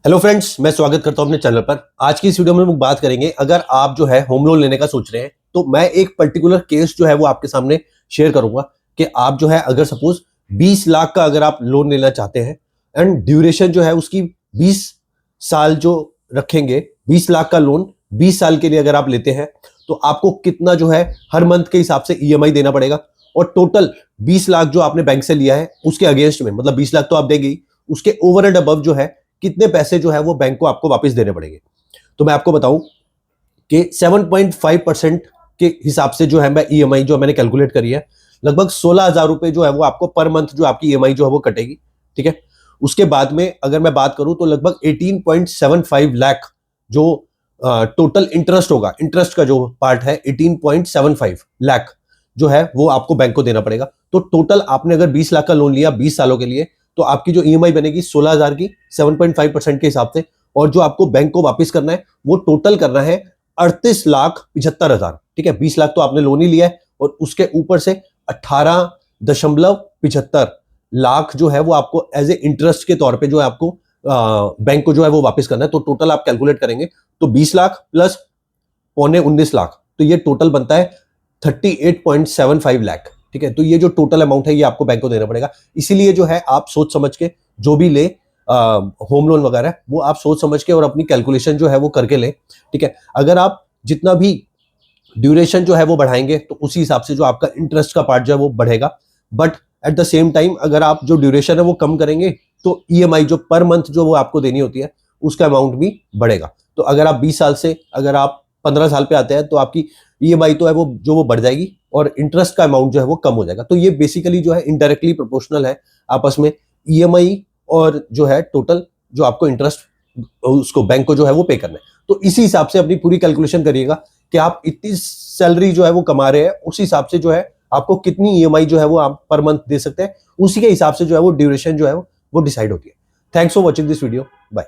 Hello friends, मैं स्वागत करता हूं अपने चैनल पर। आज की इस वीडियो में हम बात करेंगे, अगर आप जो है होम लोन लेने का सोच रहे हैं तो मैं एक पर्टिकुलर केस जो है वो आपके सामने शेयर करूंगा कि आप जो है अगर सपोज 20 लाख का अगर आप लोन लेना चाहते हैं एंड ड्यूरेशन जो है उसकी 20 साल जो रखेंगे, 20 लाख का लोन 20 साल के लिए अगर आप लेते हैं तो आपको कितना जो है हर मंथ के हिसाब से ईएमआई देना पड़ेगा और टोटल 20 लाख जो आपने बैंक से लिया है उसके अगेंस्ट में, मतलब 20 लाख तो आप देंगे ही, उसके ओवर एंड अबव जो है कितने पैसे जो है वो बैंक को आपको वापस देने पड़ेंगे। तो मैं आपको बताऊं कि 7.5% के हिसाब से जो है मैं ईएमआई जो मैंने कैलकुलेट करी है, लगभग 16,000 रुपए जो है वो आपको पर मंथ जो आपकी ईएमआई जो है वो कटेगी। ठीक है, उसके बाद में अगर मैं बात करूं तो लगभग 18.75 लाख जो टोटल इंटरेस्ट होगा, इंटरेस्ट का जो पार्ट है 18.75 लाख जो है वो आपको बैंक को देना पड़ेगा। तो टोटल आपने अगर 20 लाख का लोन लिया 20 सालों के लिए तो आपकी जो ईएमआई बनेगी 16,000 की 7.5% के हिसाब से, और जो आपको बैंक को वापस करना है वो टोटल करना है 38,75,000। ठीक है, 20 लाख तो आपने लोन ही लिया है और उसके ऊपर से 18.75 लाख जो है वो आपको एज ए इंटरेस्ट के तौर पे जो है आपको बैंक को जो है वो वापस करना है। तो टोटल आप कैलकुलेट करेंगे तो 20 लाख प्लस पौने 19 लाख, तो ये टोटल बनता है 38.75 लाख। ठीक है, तो ये जो टोटल अमाउंट है ये आपको बैंक को देना पड़ेगा। इसीलिए जो है आप सोच समझ के जो भी ले होम लोन वगैरह वो आप सोच समझ के और अपनी कैलकुलेशन जो है वो करके ले। ठीक है, अगर आप जितना भी ड्यूरेशन जो है वो बढ़ाएंगे तो उसी हिसाब से जो आपका इंटरेस्ट का पार्ट जो है वो बढ़ेगा, but at the same time अगर आप जो ड्यूरेशन है वो कम करेंगे तो ईएमआई जो पर मंथ जो वो आपको देनी होती है उसका अमाउंट भी बढ़ेगा। तो अगर आप 20 साल से अगर आप 15 साल पे आते हैं तो आपकी ईएमआई तो है वो जो वो बढ़ जाएगी और इंटरेस्ट का अमाउंट जो है वो कम हो जाएगा। तो ये बेसिकली जो है इनडायरेक्टली प्रोपोर्शनल है आपस में, ईएमआई और जो है टोटल जो आपको इंटरेस्ट उसको बैंक को जो है वो पे करना है। तो इसी हिसाब से अपनी पूरी कैलकुलेशन करिएगा कि आप इतनी सैलरी जो है वो कमा रहे हैं, उस हिसाब से जो है आपको कितनी ईएमआई जो है वो आप पर मंथ दे सकते हैं, उसी के हिसाब से जो है वो ड्यूरेशन जो है वो डिसाइड होती है। Thanks for watching this video, bye.